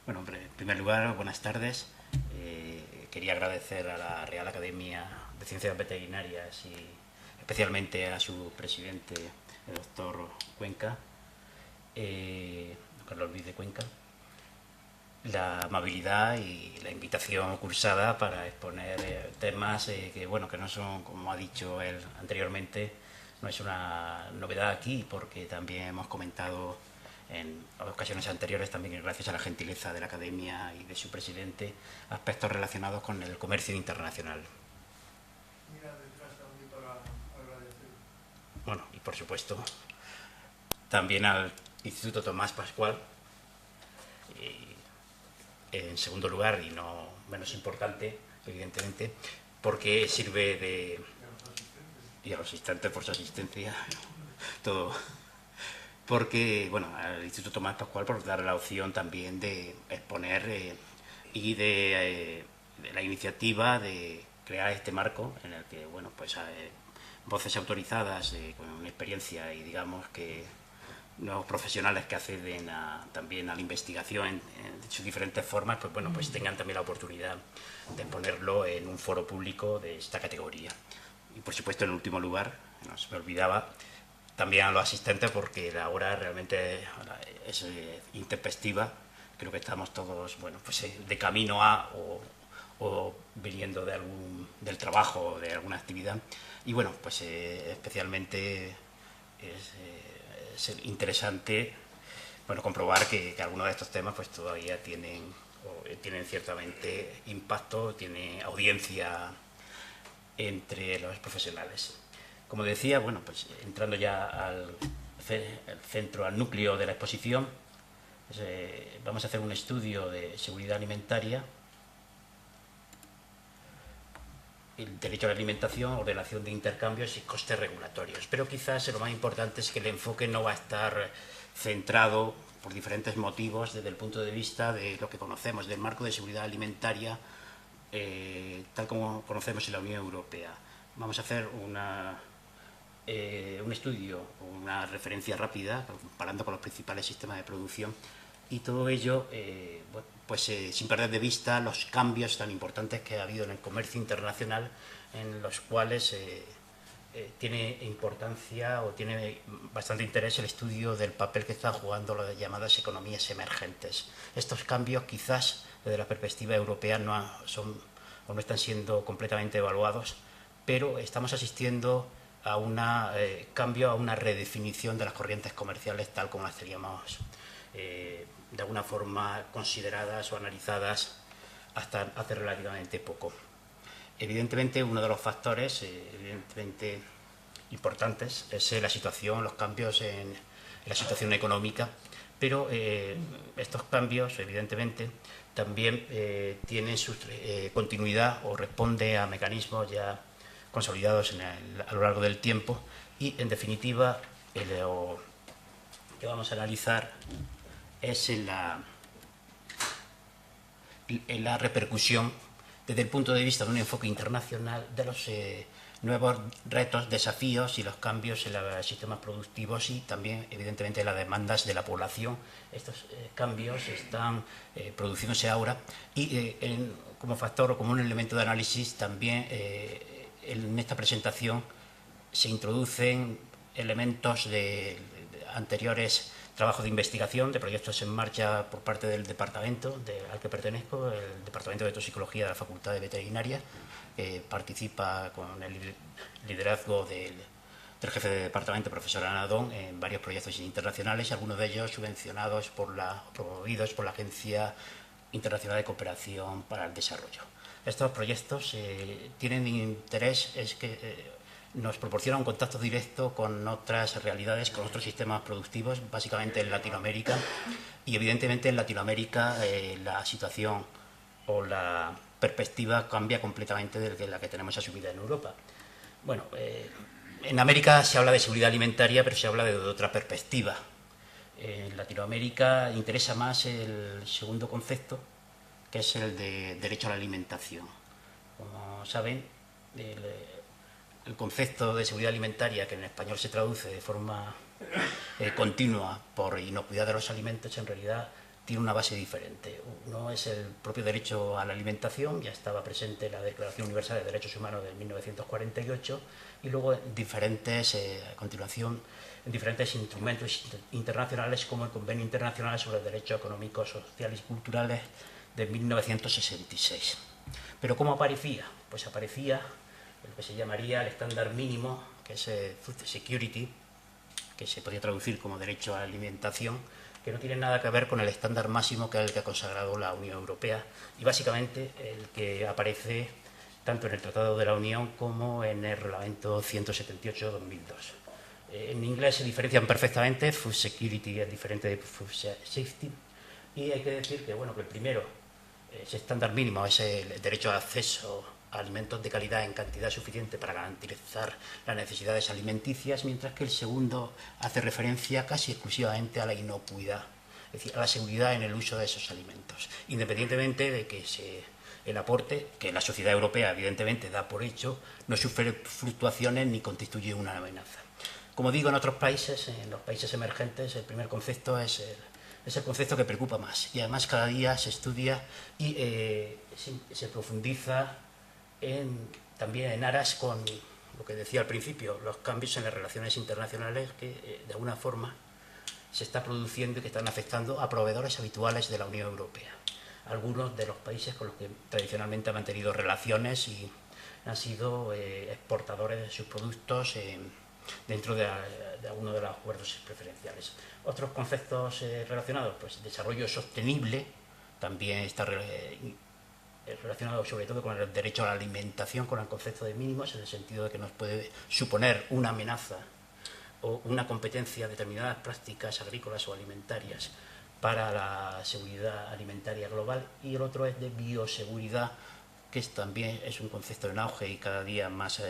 Bueno, hombre, en primer lugar, buenas tardes. Quería agradecer a la Real Academia de Ciencias Veterinarias y especialmente a su presidente, el doctor Cuenca, Carlos Luis de Cuenca, la amabilidad y la invitación cursada para exponer temas que, bueno, que no son, como ha dicho él anteriormente, no es una novedad aquí, porque también hemos comentado en ocasiones anteriores, también gracias a la gentileza de la Academia y de su presidente, aspectos relacionados con el comercio internacional. Mira detrás también para agradecer. Bueno, y por supuesto, también al Instituto Tomás Pascual, y en segundo lugar, y no menos importante, evidentemente, porque sirve de... Y a los asistentes. y a los asistentes por su asistencia, todo. Porque, bueno, al Instituto Tomás Pascual por dar la opción también de exponer y de la iniciativa de crear este marco en el que, bueno, pues voces autorizadas con experiencia y digamos que nuevos profesionales que acceden también a la investigación en sus diferentes formas, pues bueno, pues tengan también la oportunidad de ponerlo en un foro público de esta categoría. Y por supuesto, en último lugar, no se me olvidaba, también a los asistentes, porque la hora realmente es intempestiva. Creo que estamos todos, bueno, pues de camino a o viniendo del trabajo o de alguna actividad. Y bueno, pues especialmente es interesante, bueno, comprobar que algunos de estos temas pues todavía tienen ciertamente impacto, tiene audiencia entre los profesionales. Como decía, bueno, pues entrando ya al centro, al núcleo de la exposición, pues, vamos a hacer un estudio de seguridad alimentaria, el derecho a la alimentación, ordenación de intercambios y costes regulatorios. Pero quizás lo más importante es que el enfoque no va a estar centrado por diferentes motivos desde el punto de vista de lo que conocemos del marco de seguridad alimentaria tal como conocemos en la Unión Europea. Vamos a hacer un estudio, una referencia rápida, comparando con los principales sistemas de producción, y todo ello pues sin perder de vista los cambios tan importantes que ha habido en el comercio internacional, en los cuales tiene importancia o tiene bastante interés el estudio del papel que están jugando las llamadas economías emergentes. Estos cambios quizás desde la perspectiva europea no son o no están siendo completamente evaluados, pero estamos asistiendo a un cambio, a una redefinición de las corrientes comerciales tal como las teníamos de alguna forma consideradas o analizadas hasta hace relativamente poco. Evidentemente, uno de los factores evidentemente importantes es la situación, los cambios en la situación económica, pero estos cambios, evidentemente, también tienen su continuidad o responde a mecanismos ya consolidados a lo largo del tiempo y, en definitiva, lo que vamos a analizar es en la repercusión desde el punto de vista de un enfoque internacional de los nuevos retos, desafíos y los cambios en los sistemas productivos y también, evidentemente, las demandas de la población. Estos cambios están produciéndose ahora y como factor o como un elemento de análisis también en esta presentación se introducen elementos de anteriores trabajos de investigación, de proyectos en marcha por parte del departamento al que pertenezco, el Departamento de Toxicología de la Facultad de Veterinaria, que participa con el liderazgo del jefe de departamento, profesor Anadón, en varios proyectos internacionales, algunos de ellos subvencionados promovidos por la Agencia Internacional de Cooperación para el Desarrollo. Estos proyectos tienen interés, es que nos proporciona un contacto directo con otras realidades, con otros sistemas productivos, básicamente en Latinoamérica. Y evidentemente en Latinoamérica la situación o la perspectiva cambia completamente de la que tenemos asumida en Europa. Bueno, en América se habla de seguridad alimentaria, pero se habla de otra perspectiva. En Latinoamérica interesa más el segundo concepto, que es el de derecho a la alimentación. Como saben, el concepto de seguridad alimentaria, que en español se traduce de forma continua por inocuidad de los alimentos, en realidad tiene una base diferente. Uno es el propio derecho a la alimentación, ya estaba presente en la Declaración Universal de Derechos Humanos de 1948, y luego a continuación, en diferentes instrumentos internacionales, como el Convenio Internacional sobre Derechos Económicos, Sociales y Culturales de 1966. Pero ¿cómo aparecía? Pues aparecía lo que se llamaría el estándar mínimo, que es Food Security, que se podría traducir como derecho a la alimentación, que no tiene nada que ver con el estándar máximo que es el que ha consagrado la Unión Europea y básicamente el que aparece tanto en el Tratado de la Unión como en el Reglamento 178/2002. En inglés se diferencian perfectamente, Food Security es diferente de Food Safety, y hay que decir que, bueno, que el primero, ese estándar mínimo, es el derecho de acceso a alimentos de calidad en cantidad suficiente para garantizar las necesidades alimenticias, mientras que el segundo hace referencia casi exclusivamente a la inocuidad, es decir, a la seguridad en el uso de esos alimentos, independientemente de que el aporte, que la sociedad europea evidentemente da por hecho, no sufre fluctuaciones ni constituye una amenaza. Como digo, en otros países, en los países emergentes, el primer concepto es el concepto que preocupa más, y además cada día se estudia y se profundiza también en aras con lo que decía al principio, los cambios en las relaciones internacionales que de alguna forma se está produciendo y que están afectando a proveedores habituales de la Unión Europea. Algunos de los países con los que tradicionalmente han mantenido relaciones y han sido exportadores de sus productos dentro de algunos de los acuerdos preferenciales. Otros conceptos relacionados, pues desarrollo sostenible, también está relacionado sobre todo con el derecho a la alimentación, con el concepto de mínimos, en el sentido de que nos puede suponer una amenaza o una competencia de determinadas prácticas agrícolas o alimentarias para la seguridad alimentaria global, y el otro es de bioseguridad, que también es un concepto en auge y cada día más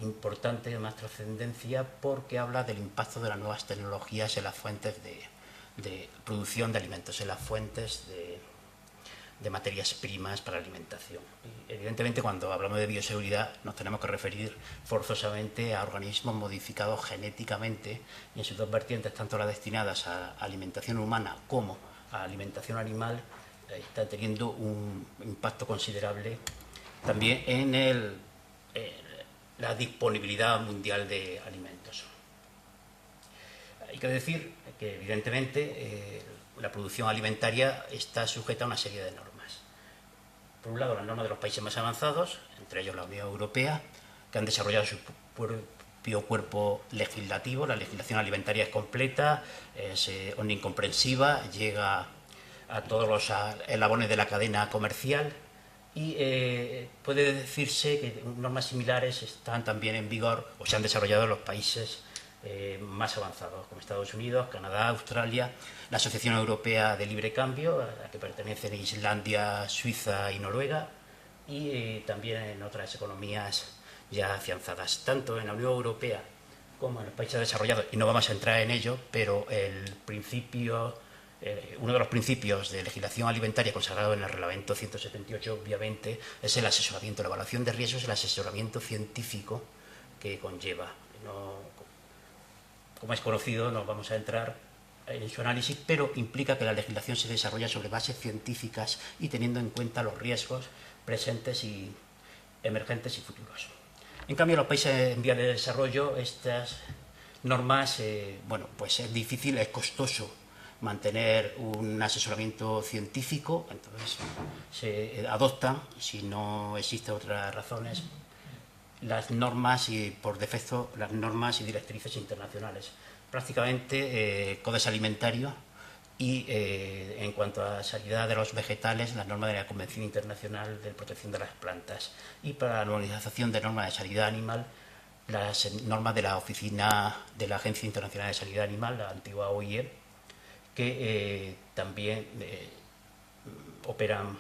importante, de más trascendencia, porque habla del impacto de las nuevas tecnologías en las fuentes de producción de alimentos, en las fuentes de materias primas para la alimentación. Y evidentemente, cuando hablamos de bioseguridad nos tenemos que referir forzosamente a organismos modificados genéticamente, y en sus dos vertientes, tanto las destinadas a alimentación humana como a alimentación animal, está teniendo un impacto considerable también en la disponibilidad mundial de alimentos. Hay que decir que evidentemente la producción alimentaria está sujeta a una serie de normas. Por un lado, las normas de los países más avanzados, entre ellos la Unión Europea, que han desarrollado su propio cuerpo legislativo. La legislación alimentaria es completa, es omnicomprensiva, llega a todos los eslabones de la cadena comercial, y puede decirse que normas similares están también en vigor o se han desarrollado en los países más avanzados, como Estados Unidos, Canadá, Australia, la Asociación Europea de Libre Cambio, a la que pertenecen Islandia, Suiza y Noruega, y también en otras economías ya afianzadas, tanto en la Unión Europea como en los países desarrollados, y no vamos a entrar en ello, pero uno de los principios de legislación alimentaria consagrado en el Reglamento 178, obviamente, es el asesoramiento, la evaluación de riesgos y el asesoramiento científico que conlleva. Como es conocido, no vamos a entrar en su análisis, pero implica que la legislación se desarrolla sobre bases científicas y teniendo en cuenta los riesgos presentes y emergentes y futuros. En cambio, en los países en vías de desarrollo, estas normas, pues es difícil, es costoso mantener un asesoramiento científico, entonces se adoptan, si no existen otras razones, las normas y, por defecto, las normas y directrices internacionales. Prácticamente codes alimentarios y, en cuanto a sanidad de los vegetales, las normas de la Convención Internacional de Protección de las Plantas. Y para la normalización de normas de sanidad animal, las normas de la Oficina de la Agencia Internacional de Sanidad Animal, la antigua OIE, que también operan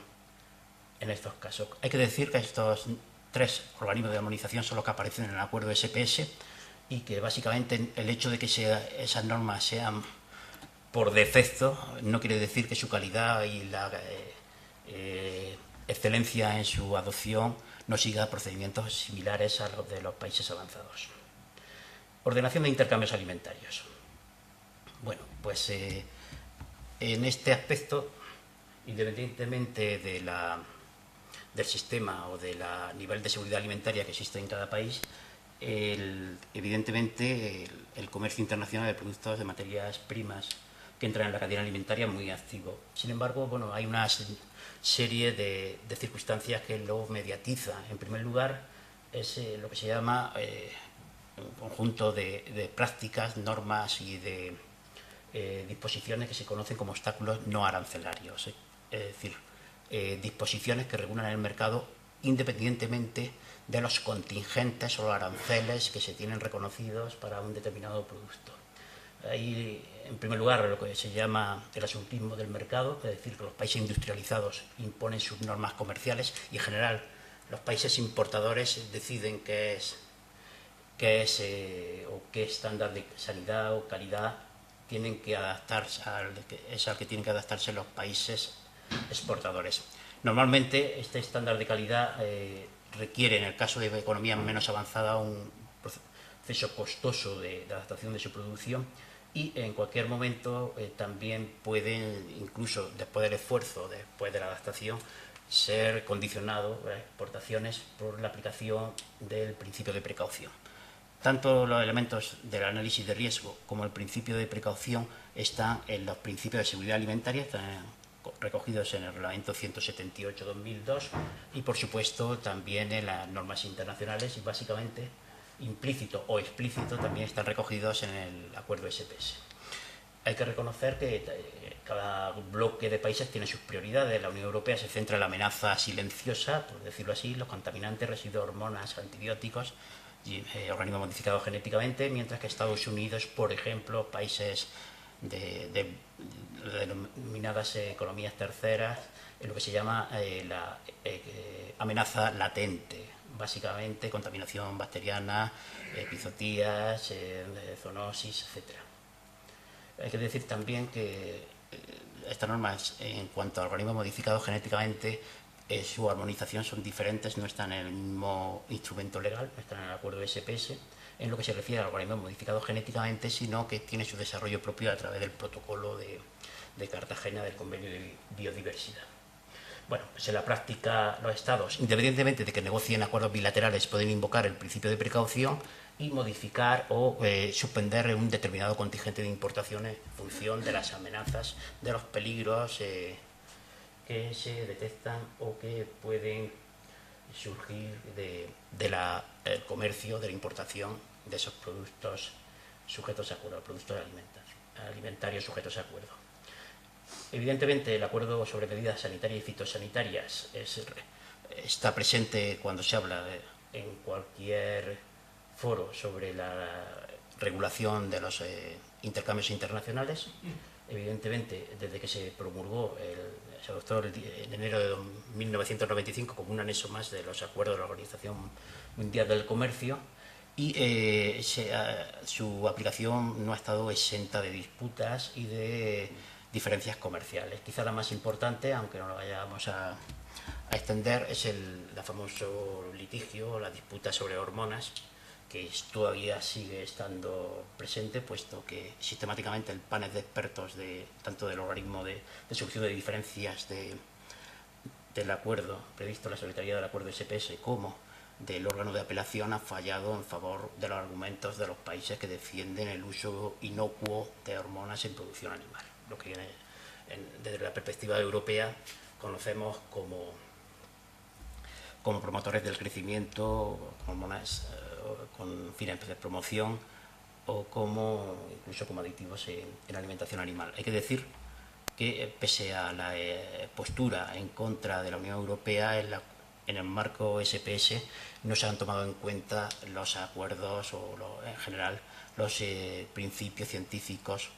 en estos casos. Hay que decir que estos tres organismos de armonización son los que aparecen en el acuerdo SPS, y que básicamente el hecho de que esas normas sean por defecto no quiere decir que su calidad y la excelencia en su adopción no siga procedimientos similares a los de los países avanzados. Ordenación de intercambios alimentarios. Bueno, pues En este aspecto, independientemente del sistema o del nivel de seguridad alimentaria que existe en cada país, evidentemente el comercio internacional de productos de materias primas que entran en la cadena alimentaria es muy activo. Sin embargo, bueno, hay una serie de circunstancias que lo mediatizan. En primer lugar, es lo que se llama un conjunto de prácticas, normas y de disposiciones que se conocen como obstáculos no arancelarios. Es decir, disposiciones que regulan el mercado independientemente de los contingentes o los aranceles que se tienen reconocidos para un determinado producto. Hay, en primer lugar, lo que se llama el absolutismo del mercado, es decir, que los países industrializados imponen sus normas comerciales y, en general, los países importadores deciden qué estándar de sanidad o calidad tienen que adaptarse al que tienen que adaptarse los países exportadores. Normalmente este estándar de calidad requiere, en el caso de economías menos avanzadas, un proceso costoso de adaptación de su producción y en cualquier momento también pueden, incluso después del esfuerzo, después de la adaptación, ser condicionado las exportaciones por la aplicación del principio de precaución. Tanto los elementos del análisis de riesgo como el principio de precaución están en los principios de seguridad alimentaria, están recogidos en el Reglamento 178/2002 y, por supuesto, también en las normas internacionales y, básicamente, implícito o explícito, también están recogidos en el Acuerdo SPS. Hay que reconocer que cada bloque de países tiene sus prioridades. La Unión Europea se centra en la amenaza silenciosa, por decirlo así, los contaminantes, residuos, hormonas, antibióticos y organismos modificados genéticamente, mientras que Estados Unidos, por ejemplo, países de denominadas economías terceras, en lo que se llama la amenaza latente, básicamente contaminación bacteriana, epizotías, zoonosis, etc. Hay que decir también que estas normas, en cuanto a organismos modificados genéticamente, su armonización son diferentes, no están en el mismo instrumento legal, no están en el acuerdo SPS, en lo que se refiere al organismo modificado genéticamente, sino que tiene su desarrollo propio a través del protocolo de Cartagena del Convenio de Biodiversidad. Bueno, pues en la práctica los Estados, independientemente de que negocien acuerdos bilaterales, pueden invocar el principio de precaución y modificar o suspender un determinado contingente de importaciones en función de las amenazas, de los peligros que se detectan o que pueden surgir del comercio, de la importación de esos productos sujetos a acuerdo, productos alimentarios sujetos a acuerdo. Evidentemente, el acuerdo sobre medidas sanitarias y fitosanitarias está presente cuando se habla en cualquier foro sobre la regulación de los intercambios internacionales. Evidentemente, desde que se promulgó, se adoptó en enero de 1995 como un anexo más de los acuerdos de la Organización Mundial del Comercio, y su aplicación no ha estado exenta de disputas y de diferencias comerciales. Quizá la más importante, aunque no lo vayamos a extender, es el famoso litigio, la disputa sobre hormonas, que todavía sigue estando presente, puesto que sistemáticamente el panel de expertos tanto del organismo de solución de diferencias del acuerdo previsto en la Secretaría del Acuerdo SPS como del órgano de apelación ha fallado en favor de los argumentos de los países que defienden el uso inocuo de hormonas en producción animal, lo que desde la perspectiva europea conocemos como promotores del crecimiento, hormonas con fines de promoción o incluso como aditivos en alimentación animal. Hay que decir que, pese a la postura en contra de la Unión Europea, en el marco SPS no se han tomado en cuenta los acuerdos en general los principios científicos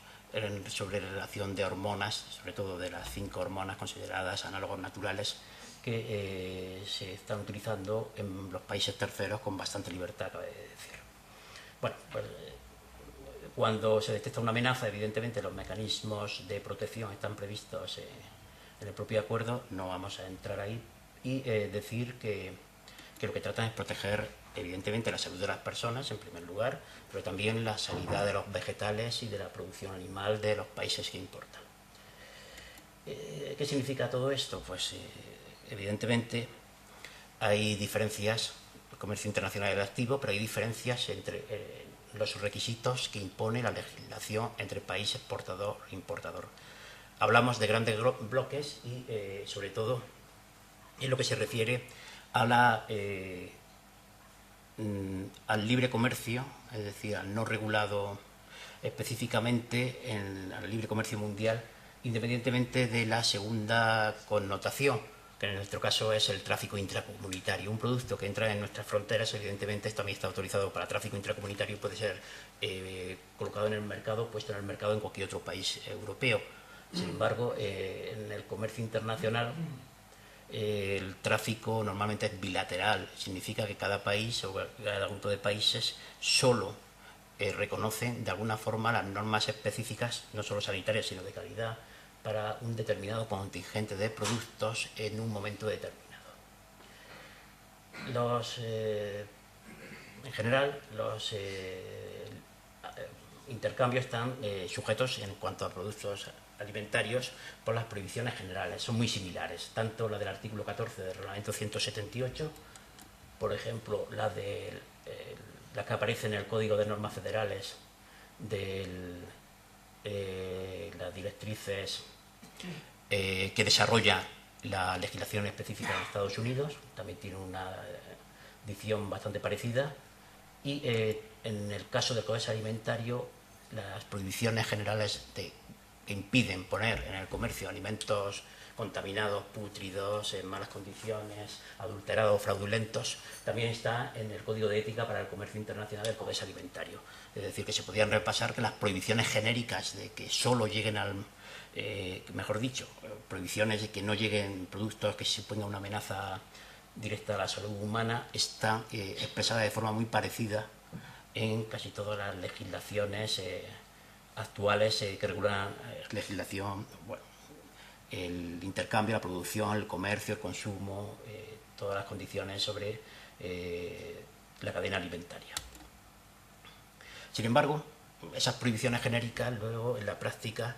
sobre la relación de hormonas, sobre todo de las 5 hormonas consideradas análogos naturales, que se están utilizando en los países terceros con bastante libertad, cabe decir. Bueno, pues cuando se detecta una amenaza, evidentemente los mecanismos de protección están previstos en el propio acuerdo, no vamos a entrar ahí, y decir que lo que tratan es proteger, evidentemente, la salud de las personas, en primer lugar, pero también la sanidad de los vegetales y de la producción animal de los países que importan. ¿Qué significa todo esto? Pues evidentemente hay diferencias, el comercio internacional es activo, pero hay diferencias entre los requisitos que impone la legislación entre país exportador e importador. Hablamos de grandes bloques y sobre todo en lo que se refiere a al libre comercio, es decir, al no regulado específicamente al libre comercio mundial, independientemente de la segunda connotación, que en nuestro caso es el tráfico intracomunitario. Un producto que entra en nuestras fronteras, evidentemente, también está autorizado para tráfico intracomunitario y puede ser colocado en el mercado, puesto en el mercado en cualquier otro país europeo. Sin embargo, en el comercio internacional, el tráfico normalmente es bilateral, significa que cada país o cada grupo de países solo reconocen de alguna forma las normas específicas, no solo sanitarias, sino de calidad, para un determinado contingente de productos en un momento determinado. En general, los intercambios están sujetos en cuanto a productos alimentarios por las prohibiciones generales, son muy similares, tanto la del artículo 14 del reglamento 178, por ejemplo, la que aparece en el Código de Normas Federales de las directrices que desarrolla la legislación específica de Estados Unidos, también tiene una dicción bastante parecida, y en el caso del Código Alimentario, las prohibiciones generales que impiden poner en el comercio alimentos contaminados, pútridos, en malas condiciones, adulterados, fraudulentos, también está en el Código de Ética para el Comercio Internacional del Código Alimentario. Es decir, que se podían repasar que las prohibiciones genéricas de que solo lleguen mejor dicho, prohibiciones de que no lleguen productos que supongan una amenaza directa a la salud humana, está expresada de forma muy parecida en casi todas las legislaciones actuales que regulan legislación, bueno, el intercambio, la producción, el comercio, el consumo, todas las condiciones sobre la cadena alimentaria. Sin embargo, esas prohibiciones genéricas luego en la práctica,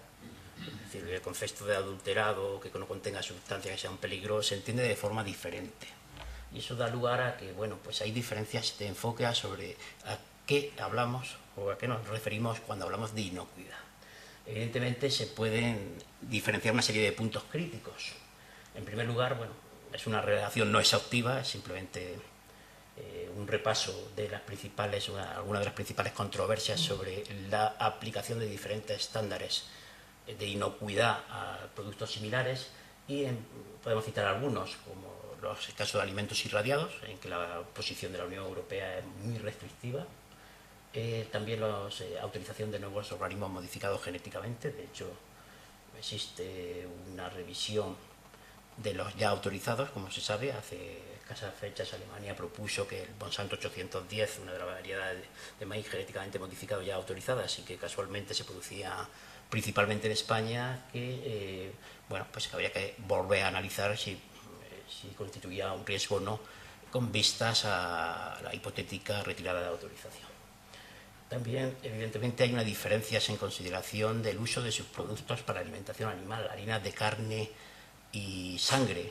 es decir, el concepto de adulterado, que no contenga sustancias que sean peligros, se entiende de forma diferente. Y eso da lugar a que, bueno, pues hay diferencias de enfoque sobre a qué hablamos o a qué nos referimos cuando hablamos de inocuidad. Evidentemente se pueden diferenciar una serie de puntos críticos. En primer lugar, bueno, es una relación no exhaustiva, es simplemente un repaso de algunas de las principales controversias sobre la aplicación de diferentes estándares de inocuidad a productos similares y podemos citar algunos, como los casos de alimentos irradiados, en que la posición de la Unión Europea es muy restrictiva. También la autorización de nuevos organismos modificados genéticamente. De hecho, existe una revisión de los ya autorizados, como se sabe. Hace escasas fechas Alemania propuso que el Monsanto 810, una de las variedades de maíz genéticamente modificado ya autorizadas y que casualmente se producía principalmente en España, que bueno, pues habría que volver a analizar si constituía un riesgo o no, con vistas a la hipotética retirada de la autorización. También, evidentemente, hay una diferencia en consideración del uso de sus productos para alimentación animal, harinas de carne y sangre,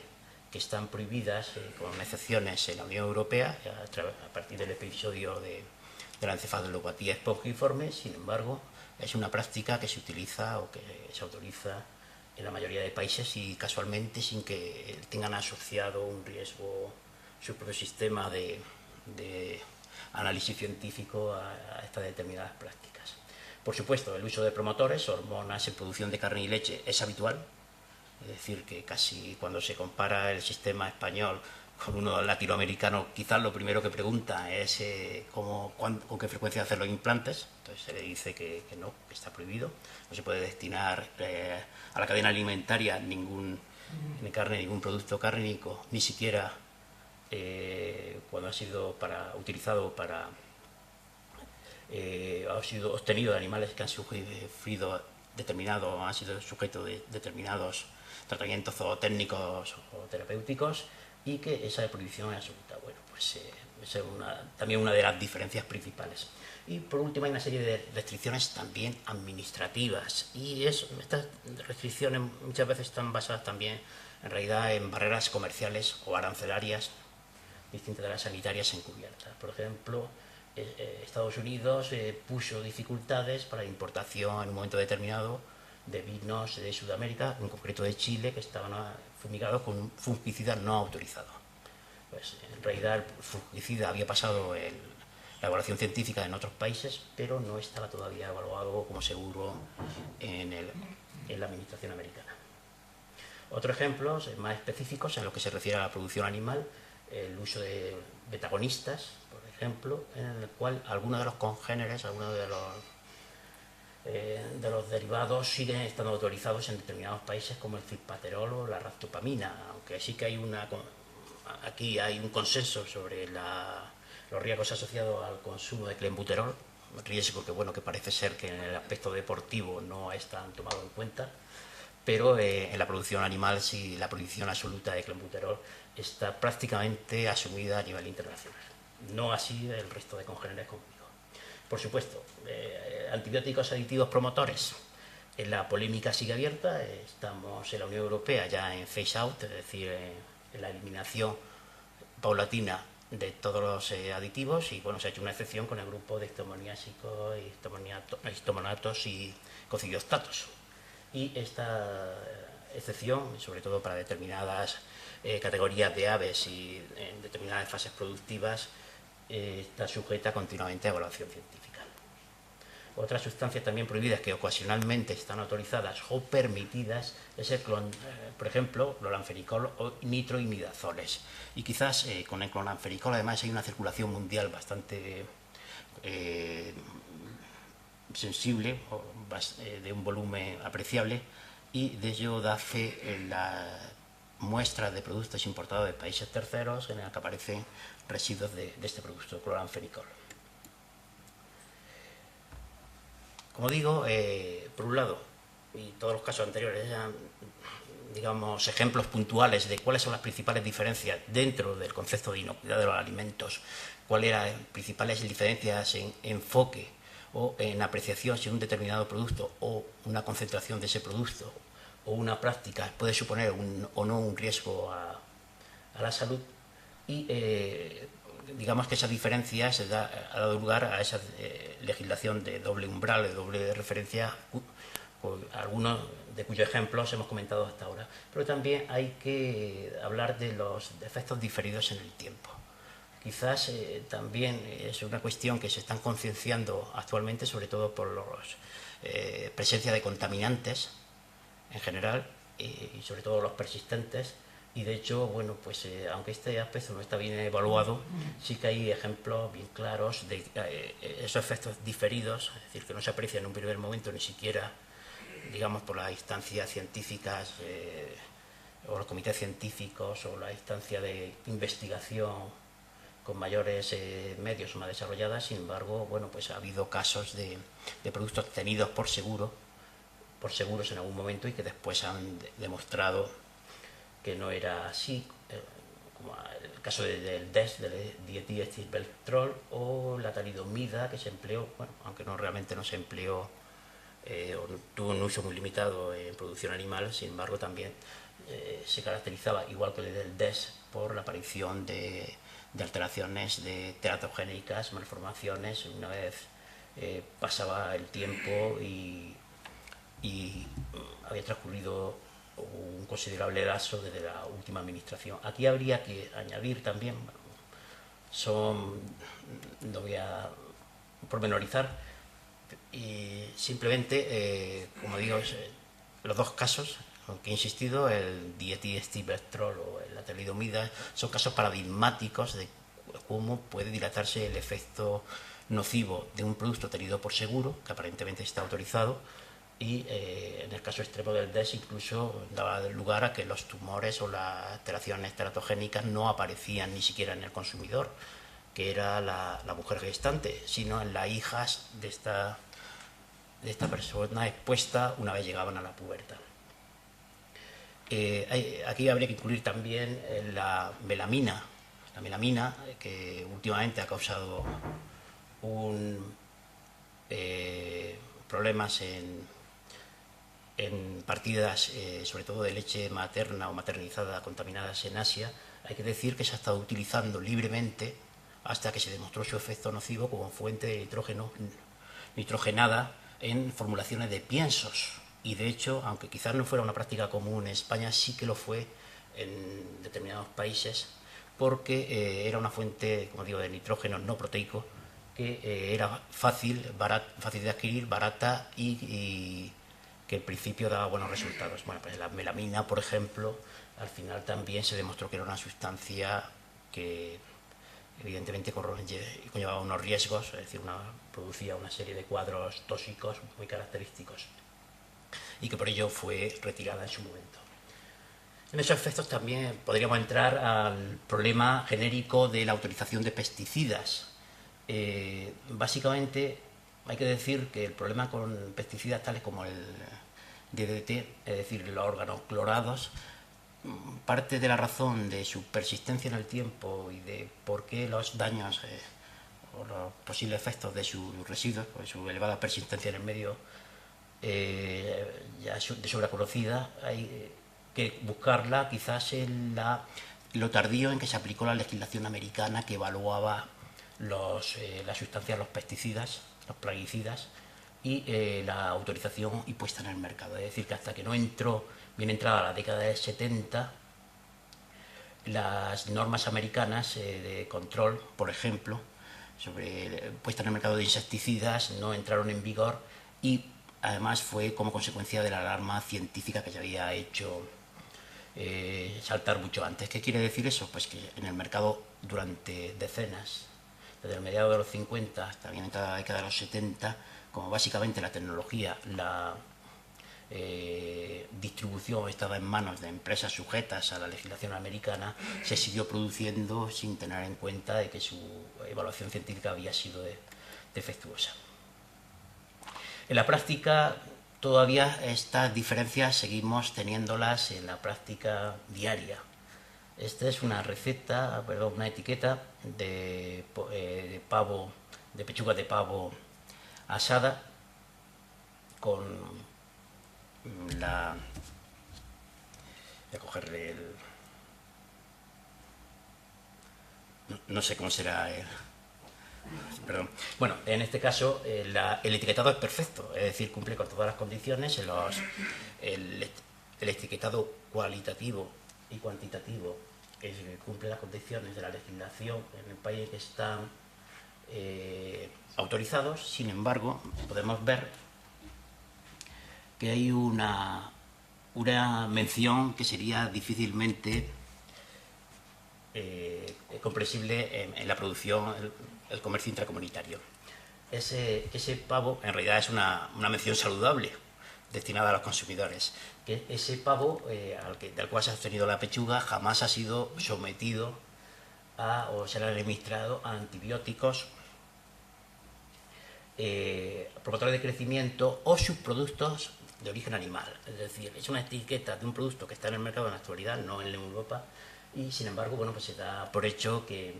que están prohibidas, con excepciones, en la Unión Europea, a partir del episodio de la encefalopatía espongiforme. Sin embargo, es una práctica que se utiliza o que se autoriza en la mayoría de países y casualmente sin que tengan asociado un riesgo su propio sistema de análisis científico a estas determinadas prácticas. Por supuesto, el uso de promotores, hormonas en producción de carne y leche es habitual, es decir, que casi cuando se compara el sistema español con uno latinoamericano, quizás lo primero que pregunta es con qué frecuencia hacer los implantes. Entonces se le dice que no, que está prohibido, no se puede destinar a la cadena alimentaria ningún producto cárnico, ni siquiera cuando ha sido utilizado para ha sido obtenido de animales que han sufrido han sido sujetos de determinados tratamientos zootécnicos o terapéuticos, y que esa prohibición es absoluta. Bueno, pues es también una de las diferencias principales. Y por último hay una serie de restricciones también administrativas, y estas restricciones muchas veces están basadas también en realidad en barreras comerciales o arancelarias distintas de las sanitarias encubiertas. Por ejemplo, Estados Unidos puso dificultades para la importación en un momento determinado de vinos de Sudamérica, en concreto de Chile, que estaban fumigados con un fungicida no autorizado. Pues en realidad el fungicida había pasado la evaluación científica en otros países, pero no estaba todavía evaluado como seguro en la administración americana. Otros ejemplos más específicos en lo que se refiere a la producción animal, el uso de betagonistas, por ejemplo, en el cual algunos de los congéneres, algunos de los derivados siguen estando autorizados en determinados países, como el filpaterol o la ractopamina, aunque sí que aquí hay un consenso sobre los riesgos asociados al consumo de clenbuterol, riesgo que parece ser que en el aspecto deportivo no están tomados en cuenta, pero en la producción animal sí, la prohibición absoluta de clenbuterol está prácticamente asumida a nivel internacional. No así el resto de congéneres como digo. Por supuesto, antibióticos aditivos promotores. La polémica sigue abierta. Estamos en la Unión Europea ya en phase out, es decir, en la eliminación paulatina de todos los aditivos, y bueno, se ha hecho una excepción con el grupo de histomoniásicos, histomonatos y cocidióstatos. Y esta excepción, sobre todo para determinadas categorías de aves y en determinadas fases productivas, está sujeta continuamente a evaluación científica. Otras sustancias también prohibidas que ocasionalmente están autorizadas o permitidas es por ejemplo, cloranfenicol o nitroimidazoles. Y quizás con el cloranfenicol además hay una circulación mundial bastante sensible, de un volumen apreciable, y de ello da fe en la muestra de productos importados de países terceros en el que aparecen residuos de este producto, cloranfenicol. Como digo, por un lado, y todos los casos anteriores eran, digamos, ejemplos puntuales de cuáles son las principales diferencias dentro del concepto de inocuidad de los alimentos, cuáles eran las principales diferencias en enfoque o en apreciación si un determinado producto o una concentración de ese producto o una práctica puede suponer o no un riesgo a la salud. Y digamos que esa diferencia ha dado lugar a esa legislación de doble umbral, de doble referencia, algunos de cuyos ejemplos hemos comentado hasta ahora. Pero también hay que hablar de los efectos diferidos en el tiempo. Quizás también es una cuestión que se están concienciando actualmente, sobre todo por la presencia de contaminantes en general y sobre todo los persistentes. Y de hecho, bueno, pues aunque este aspecto no está bien evaluado, sí que hay ejemplos bien claros de esos efectos diferidos, es decir, que no se aprecian en un primer momento ni siquiera, digamos, por las instancias científicas o los comités científicos o la instancia de investigación con mayores medios o más desarrolladas. Sin embargo, bueno, pues ha habido casos de productos tenidos por seguros en algún momento y que después han demostrado que no era así, como el caso del DES, del dietilestilbestrol, o la talidomida, que se empleó, bueno, aunque realmente no se empleó o tuvo un uso muy limitado en producción animal. Sin embargo también se caracterizaba, igual que el del DES, por la aparición de alteraciones teratogénicas, malformaciones, una vez pasaba el tiempo y había transcurrido un considerable lapso desde la última administración. Aquí habría que añadir también, no voy a pormenorizar, y simplemente, como digo, los dos casos en que he insistido, el dietilestilbestrol o la talidomida, son casos paradigmáticos de cómo puede dilatarse el efecto nocivo de un producto tenido por seguro, que aparentemente está autorizado, y en el caso extremo del DES incluso daba lugar a que los tumores o las alteraciones teratogénicas no aparecían ni siquiera en el consumidor, que era la mujer gestante, sino en las hijas de esta persona expuesta una vez llegaban a la pubertad. Aquí habría que incluir también la melamina, la melamina, que últimamente ha causado problemas en partidas, sobre todo de leche materna o maternizada contaminadas en Asia. Hay que decir que se ha estado utilizando libremente hasta que se demostró su efecto nocivo como fuente de nitrógeno nitrogenada en formulaciones de piensos. Y de hecho, aunque quizás no fuera una práctica común en España, sí que lo fue en determinados países, porque era una fuente, como digo, de nitrógeno no proteico que era fácil de adquirir, barata y que en principio daba buenos resultados. Bueno, pues la melamina, por ejemplo, al final también se demostró que era una sustancia que evidentemente conllevaba unos riesgos, es decir, producía una serie de cuadros tóxicos muy característicos y que por ello fue retirada en su momento. En esos efectos también podríamos entrar al problema genérico de la autorización de pesticidas. Básicamente hay que decir que el problema con pesticidas tales como el DDT, es decir, los organoclorados, parte de la razón de su persistencia en el tiempo y de por qué los daños o los posibles efectos de sus residuos, por su elevada persistencia en el medio ya de sobra conocida, hay que buscarla quizás en lo tardío en que se aplicó la legislación americana que evaluaba las sustancias, los pesticidas, los plaguicidas y la autorización y puesta en el mercado. Es decir, que hasta que no entró, bien entrada la década del 70, las normas americanas de control, por ejemplo, sobre puesta en el mercado de insecticidas no entraron en vigor y además fue como consecuencia de la alarma científica que se había hecho saltar mucho antes. ¿Qué quiere decir eso? Pues que en el mercado durante decenas, desde el mediado de los 50 hasta bien entrada la década de los 70, como básicamente la tecnología, la distribución estaba en manos de empresas sujetas a la legislación americana, se siguió produciendo sin tener en cuenta de que su evaluación científica había sido defectuosa. En la práctica todavía estas diferencias seguimos teniéndolas en la práctica diaria. Esta es una receta, perdón, una etiqueta de pavo, de pechuga de pavo asada con la... Voy a cogerle el... No sé cómo será el... Perdón. Bueno, en este caso el etiquetado es perfecto, es decir, cumple con todas las condiciones. El etiquetado cualitativo y cuantitativo cumple las condiciones de la legislación en el país que están autorizados. Sin embargo, podemos ver que hay una mención que sería difícilmente comprensible en la producción, el comercio intracomunitario. Ese pavo en realidad es una mención saludable destinada a los consumidores. Que ese pavo del cual se ha obtenido la pechuga jamás ha sido sometido o se le ha administrado a antibióticos, promotores de crecimiento o subproductos de origen animal. Es decir, es una etiqueta de un producto que está en el mercado en la actualidad, no en Europa, y sin embargo, bueno, pues se da por hecho que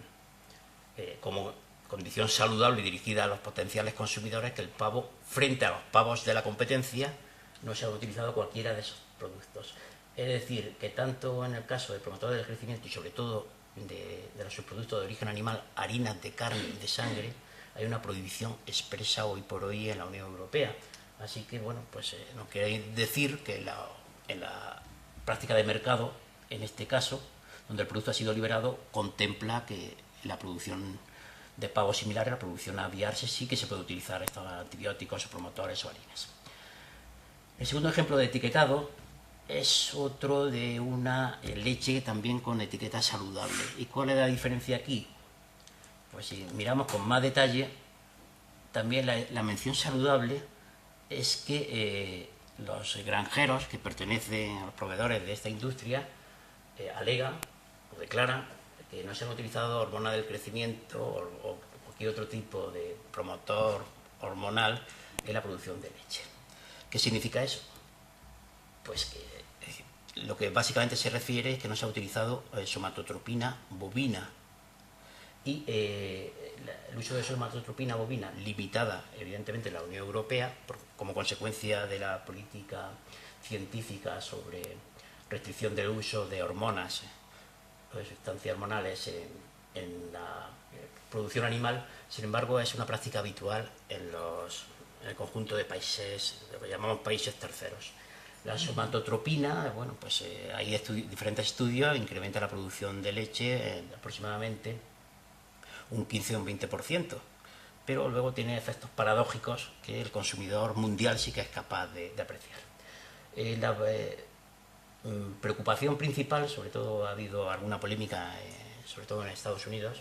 como condición saludable y dirigida a los potenciales consumidores, que el pavo, frente a los pavos de la competencia, no se ha utilizado cualquiera de esos productos. Es decir, que tanto en el caso de promotores del crecimiento y sobre todo de los subproductos de origen animal, harinas de carne y de sangre, hay una prohibición expresa hoy por hoy en la Unión Europea. Así que, bueno, pues no quiere decir que en la práctica de mercado, en este caso, donde el producto ha sido liberado, contempla que la producción de pavos similar a la producción aviar sí que se puede utilizar estos antibióticos o promotores o harinas. El segundo ejemplo de etiquetado es otro de una leche también con etiqueta saludable. ¿Y cuál es la diferencia aquí? Pues si miramos con más detalle, también la mención saludable es que los granjeros que pertenecen a los proveedores de esta industria alegan o declaran que no se han utilizado hormonas del crecimiento o cualquier otro tipo de promotor hormonal en la producción de leche. ¿Qué significa eso? Pues que lo que básicamente se refiere es que no se ha utilizado somatotropina bovina, y el uso de somatotropina bovina limitada, evidentemente, en la Unión Europea, como consecuencia de la política científica sobre restricción del uso de hormonas o de sustancias hormonales en la producción animal. Sin embargo, es una práctica habitual en el conjunto de países, lo que llamamos países terceros. La somatotropina, bueno, pues hay diferentes estudios, incrementa la producción de leche aproximadamente un 15 o un 20%, pero luego tiene efectos paradójicos que el consumidor mundial sí que es capaz de apreciar. La preocupación principal, sobre todo ha habido alguna polémica, sobre todo en Estados Unidos,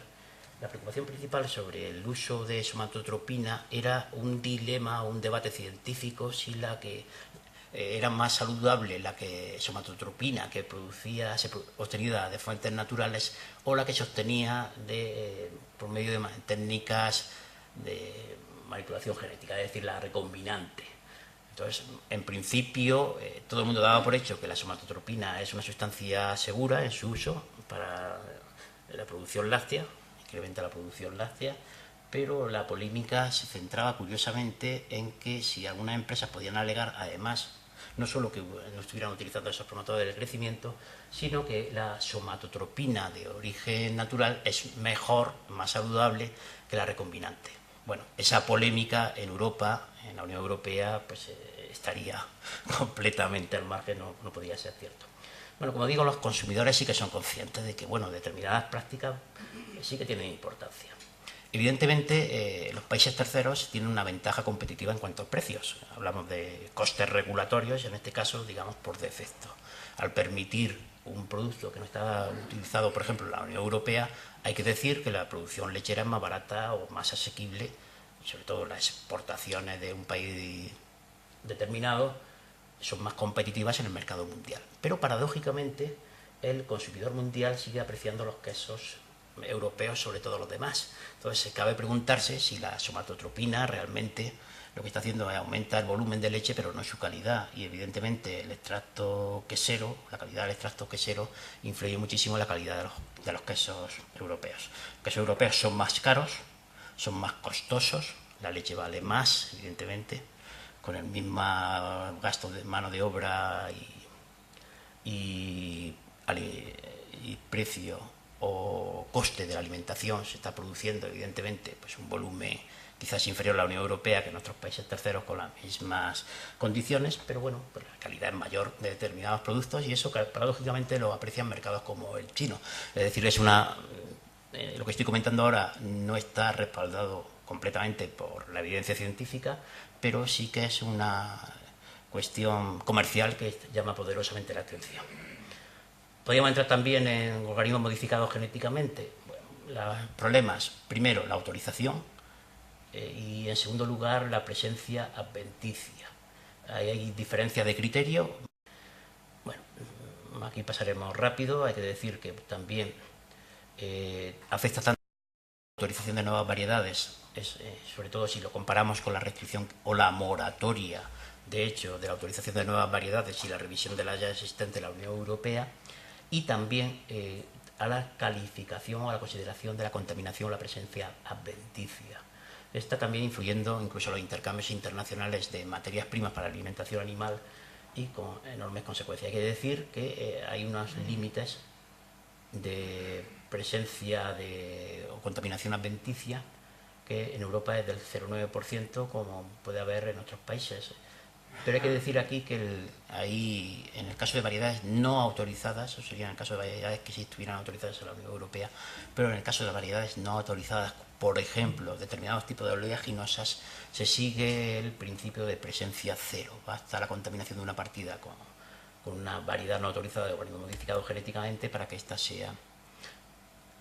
la preocupación principal sobre el uso de somatotropina era un dilema, un debate científico, si la que era más saludable la que somatotropina que se obtenía de fuentes naturales o la que se obtenía por medio de técnicas de manipulación genética, es decir, la recombinante. Entonces, en principio, todo el mundo daba por hecho que la somatotropina es una sustancia segura en su uso para la producción láctea, incrementa la producción láctea, pero la polémica se centraba curiosamente en que si algunas empresas podían alegar, además, no solo que no estuvieran utilizando esos promotores del crecimiento, sino que la somatotropina de origen natural es mejor, más saludable que la recombinante. Bueno, esa polémica en Europa, en la Unión Europea, pues estaría completamente al margen, no podía ser cierto. Bueno, como digo, los consumidores sí que son conscientes de que, bueno, determinadas prácticas sí que tienen importancia. Evidentemente, los países terceros tienen una ventaja competitiva en cuanto a precios. Hablamos de costes regulatorios, en este caso, digamos, por defecto. Al permitir un producto que no está utilizado, por ejemplo, en la Unión Europea, hay que decir que la producción lechera es más barata o más asequible, sobre todo las exportaciones de un país determinado son más competitivas en el mercado mundial. Pero paradójicamente, el consumidor mundial sigue apreciando los quesos europeos sobre todo los demás. Entonces, cabe preguntarse si la somatotropina realmente lo que está haciendo es aumentar el volumen de leche, pero no su calidad. Y evidentemente el extracto quesero, la calidad del extracto quesero, influye muchísimo en la calidad de los quesos europeos. Los quesos europeos son más caros, son más costosos, la leche vale más, evidentemente, con el mismo gasto de mano de obra y precio o coste de la alimentación. Se está produciendo, evidentemente, pues un volumen quizás inferior a la Unión Europea que en otros países terceros con las mismas condiciones, pero bueno, pues la calidad es mayor de determinados productos y eso paradójicamente lo aprecian mercados como el chino. Es decir, lo que estoy comentando ahora no está respaldado completamente por la evidencia científica, pero sí que es una cuestión comercial que llama poderosamente la atención. Podríamos entrar también en organismos modificados genéticamente. Bueno, los problemas, primero, la autorización y, en segundo lugar, la presencia adventicia. Ahí hay diferencias de criterio. Bueno, aquí pasaremos rápido. Hay que decir que también afecta tanto la autorización de nuevas variedades, sobre todo si lo comparamos con la restricción o la moratoria, de hecho, de la autorización de nuevas variedades y la revisión de la ya existente en la Unión Europea, y también a la calificación o a la consideración de la contaminación o la presencia adventicia. Está también influyendo incluso los intercambios internacionales de materias primas para la alimentación animal y con enormes consecuencias. Hay que decir que hay unos límites de presencia o contaminación adventicia que en Europa es del 0,9%, como puede haber en otros países. Pero hay que decir aquí que en el caso de variedades no autorizadas, o sería en el caso de variedades que sí estuvieran autorizadas en la Unión Europea, pero en el caso de variedades no autorizadas, por ejemplo, determinados tipos de oleaginosas, se sigue el principio de presencia cero. Basta la contaminación de una partida con una variedad no autorizada de organismo modificado genéticamente para que ésta sea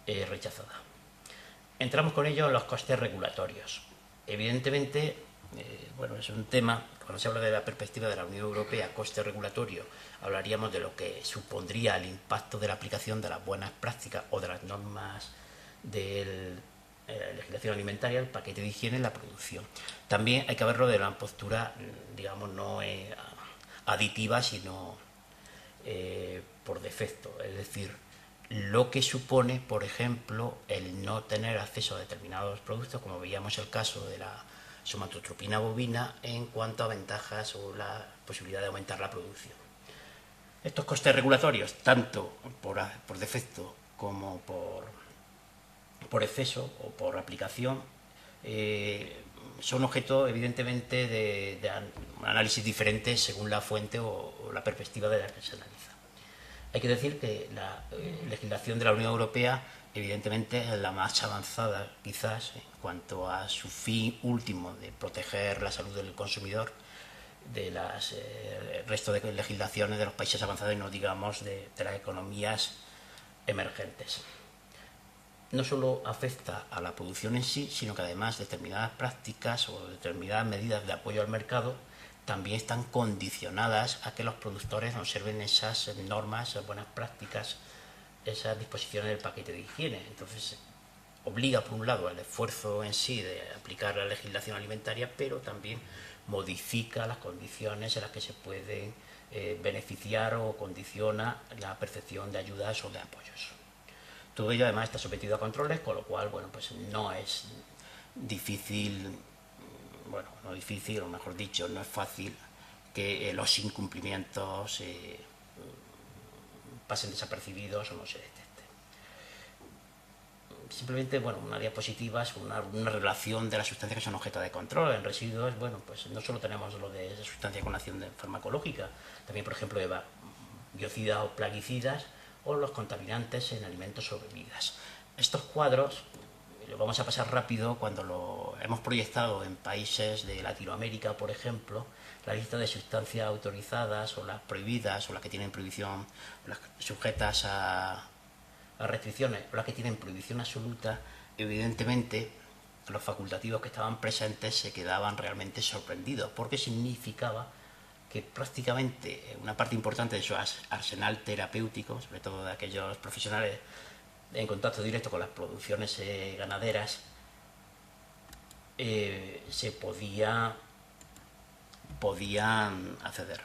rechazada. Entramos con ello en los costes regulatorios. Evidentemente, bueno, es un tema, cuando se habla de la perspectiva de la Unión Europea, coste regulatorio, hablaríamos de lo que supondría el impacto de la aplicación de las buenas prácticas o de las normas de legislación alimentaria, el paquete de higiene en la producción. También hay que verlo de una postura, digamos, no aditiva, sino por defecto. Es decir, lo que supone, por ejemplo, el no tener acceso a determinados productos, como veíamos el caso de la somatotropina bovina, en cuanto a ventajas o la posibilidad de aumentar la producción. Estos costes regulatorios, tanto por defecto como por exceso o por aplicación, son objeto, evidentemente, de análisis diferentes según la fuente o la perspectiva de la que se analiza. Hay que decir que la legislación de la Unión Europea, evidentemente, es la más avanzada, quizás, en cuanto a su fin último de proteger la salud del consumidor, de las resto de legislaciones de los países avanzados y no digamos de las economías emergentes. No solo afecta a la producción en sí, sino que además determinadas prácticas o determinadas medidas de apoyo al mercado también están condicionadas a que los productores observen esas normas, esas buenas prácticas, esas disposiciones del paquete de higiene. Entonces, obliga, por un lado, al esfuerzo en sí de aplicar la legislación alimentaria, pero también modifica las condiciones en las que se pueden beneficiar o condiciona la percepción de ayudas o de apoyos. Todo ello, además, está sometido a controles, con lo cual, bueno, pues no es difícil, bueno, no difícil, o mejor dicho, no es fácil que los incumplimientos pasen desapercibidos o no se detecten. Simplemente, bueno, una diapositiva es una relación de las sustancias que son objeto de control. En residuos, bueno, pues no solo tenemos lo de sustancias con acción farmacológica, también, por ejemplo, biocidas o plaguicidas, o los contaminantes en alimentos o bebidas. Estos cuadros lo vamos a pasar rápido cuando lo hemos proyectado en países de Latinoamérica, por ejemplo, la lista de sustancias autorizadas o las prohibidas o las que tienen prohibición, las sujetas a restricciones o las que tienen prohibición absoluta. Evidentemente, los facultativos que estaban presentes se quedaban realmente sorprendidos, porque significaba que prácticamente una parte importante de su arsenal terapéutico, sobre todo de aquellos profesionales en contacto directo con las producciones ganaderas, se podían acceder.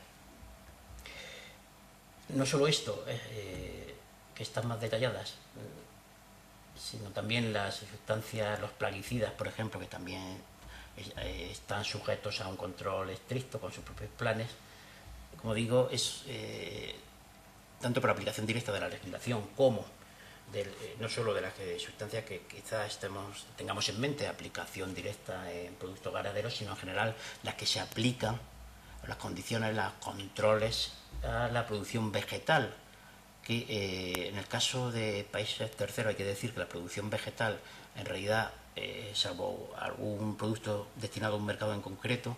No solo esto, que están más detalladas, sino también las sustancias, los plaguicidas, por ejemplo, que también están sujetos a un control estricto con sus propios planes. Como digo, es tanto por aplicación directa de la legislación como no solo de las sustancias que quizás tengamos en mente, aplicación directa en productos ganaderos, sino en general las que se aplican, las condiciones, los controles a la producción vegetal, que en el caso de países terceros hay que decir que la producción vegetal, en realidad, salvo algún producto destinado a un mercado en concreto,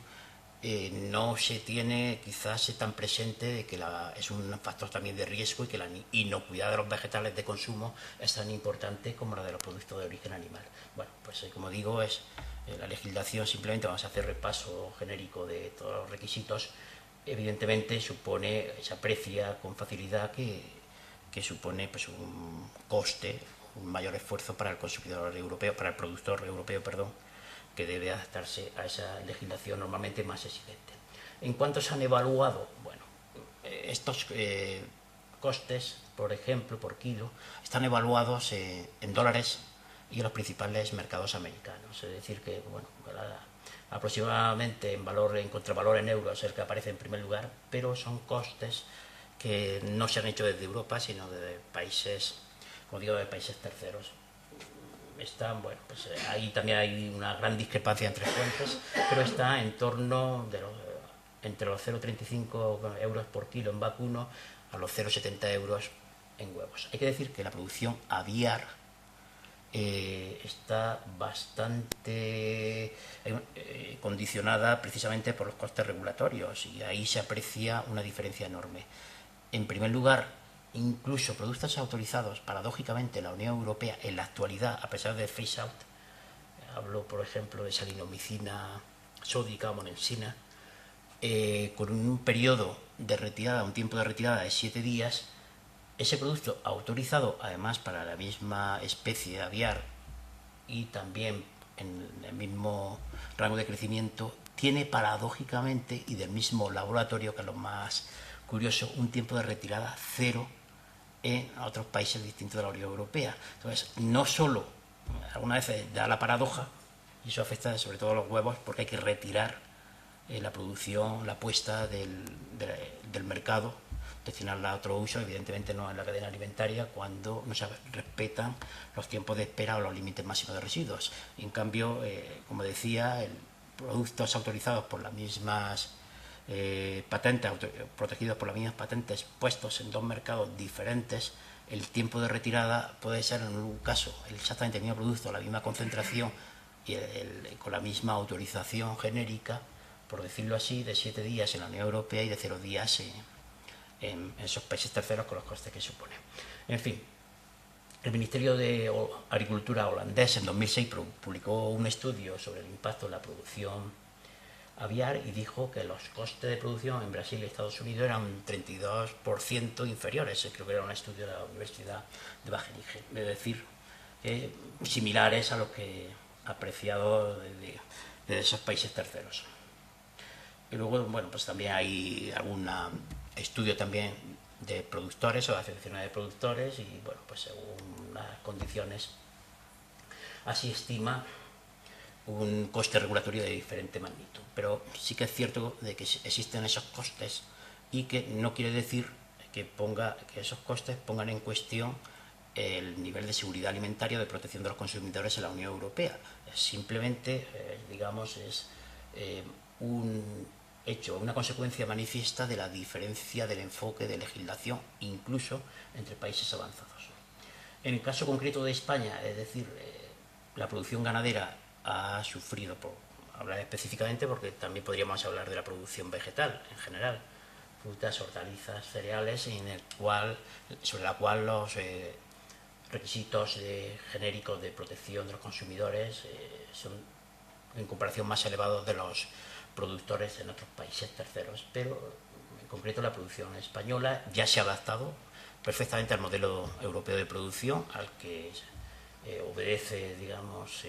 no se tiene quizás tan presente de que es un factor también de riesgo y que la inocuidad de los vegetales de consumo es tan importante como la de los productos de origen animal. Bueno, pues como digo, es la legislación, simplemente vamos a hacer repaso genérico de todos los requisitos. Evidentemente se aprecia con facilidad que supone pues un coste, un mayor esfuerzo para el consumidor europeo, para el productor europeo, perdón, que debe adaptarse a esa legislación normalmente más exigente. ¿En cuánto se han evaluado? Bueno, estos costes, por ejemplo, por kilo, están evaluados en dólares y en los principales mercados americanos. Es decir, que, bueno, aproximadamente en contravalor en euros es el que aparece en primer lugar, pero son costes que no se han hecho desde Europa, sino de países, como digo, de países terceros. Bueno, pues ahí también hay una gran discrepancia entre fuentes, pero está en torno entre los 0,35 euros por kilo en vacuno a los 0,70 euros en huevos. Hay que decir que la producción aviar está bastante condicionada precisamente por los costes regulatorios, y ahí se aprecia una diferencia enorme. En primer lugar, incluso productos autorizados, paradójicamente, en la Unión Europea en la actualidad, a pesar del phase out, hablo por ejemplo de salinomicina sódica o monensina, con un periodo de retirada, un tiempo de retirada de 7 días, ese producto autorizado, además para la misma especie de aviar y también en el mismo rango de crecimiento, tiene paradójicamente, y del mismo laboratorio, que es lo más curioso, un tiempo de retirada cero en otros países distintos de la Unión Europea. Entonces, no solo, algunas veces da la paradoja, y eso afecta sobre todo a los huevos, porque hay que retirar la producción, la puesta del mercado, destinarla a otro uso, evidentemente no en la cadena alimentaria, cuando no se respetan los tiempos de espera o los límites máximos de residuos. Y en cambio, como decía, productos autorizados por las mismas patentes, protegidos por las mismas patentes, puestos en dos mercados diferentes, el tiempo de retirada puede ser en un caso exactamente el mismo producto, la misma concentración y con la misma autorización genérica, por decirlo así, de 7 días en la Unión Europea y de 0 días en esos países terceros, con los costes que supone. En fin, el Ministerio de Agricultura holandés en 2006 publicó un estudio sobre el impacto en la producción aviar y dijo que los costes de producción en Brasil y Estados Unidos eran un 32% inferiores. Creo que era un estudio de la Universidad de Wageningen, es decir, similares a lo que ha apreciado de esos países terceros. Y luego, bueno, pues también hay algún estudio también de productores o de asociaciones de productores y, bueno, pues según las condiciones, así estima un coste regulatorio de diferente magnitud. Pero sí que es cierto de que existen esos costes y que no quiere decir que esos costes pongan en cuestión el nivel de seguridad alimentaria o de protección de los consumidores en la Unión Europea. Simplemente, digamos, es un hecho, una consecuencia manifiesta de la diferencia del enfoque de legislación, incluso entre países avanzados. En el caso concreto de España, es decir, la producción ganadera ha sufrido, por hablar específicamente, porque también podríamos hablar de la producción vegetal en general, frutas, hortalizas, cereales, sobre la cual los requisitos genéricos de protección de los consumidores son en comparación más elevados de los productores en otros países terceros, pero en concreto la producción española ya se ha adaptado perfectamente al modelo europeo de producción, al que obedece, digamos,